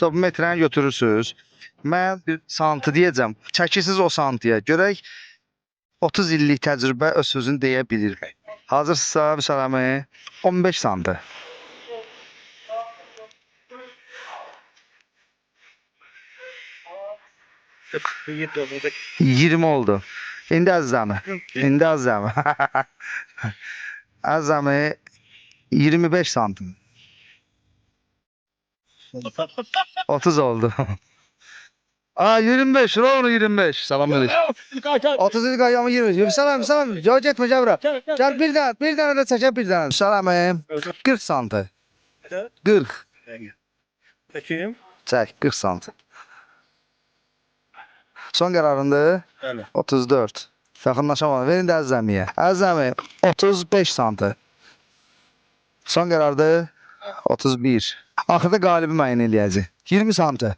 Stop metrəni götürürsünüz. Mən bir santı deyəcəm. Çəkisiz o santiyə. Görək 30 illik təcrübə öz sözünü deyə bilirmi? Hazırsınızsa Vüsal 15 santı. Yedi. 20 oldu. İndi əzizəmi. İndi əzizəmi. Əzizəmi 25 santim. 30 oldu. Aa 25. Rovno 25. Salam aleyküm. 30 ilk ayağımı 25. Salam salam. Ya getmə gəl bura. Gəl bir dənə də çəkə bir dənə. Salam 40 santı. 40. Bakayım. Çək 40 santı. Son qərarındır. Bəli. 34. Yaxınlaşamadım. Verin də əzizəmiyə. Əzizəmi 35 santı. Son qərardır. 31. Axırda qalibi müəyyən eləyəcək. 20 santı.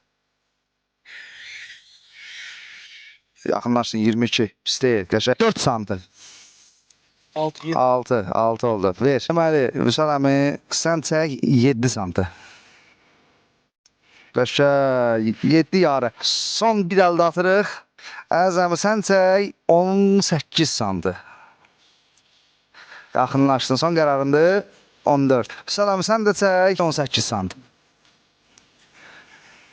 Yaxınlaşsın 22. Pis deyil. Qəşəng. 4 santı. 6 oldu. Ver. Deməli, Vüsal əmi sən çək 7 santı. Qəşəng 7 yarı. Son bir əldə atırıq. Əzəmi sən çək 18 santı. Yaxınlaşdın. Son qərarındır 14. Vüsal əmi sən də çək 18 santı.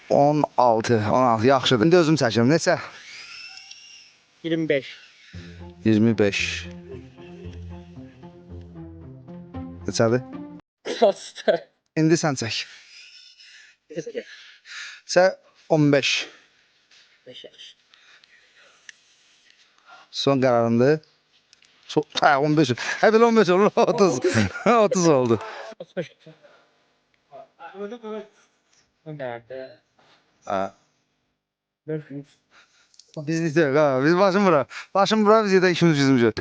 16. Yaxşıdır. İndi özüm çəkim. Neçə? 25. 25. Neçədir? Hasta. İndi sən çək. Sən 15. 5 yaş. Son qərarındır. 15. Hə belə 15 olur. 30. 30 oldu. 35. Nerede? Ha. 400. Biz yox ha. Biz başım bura. Başım bura biz yedə işimiz gücümüz yox.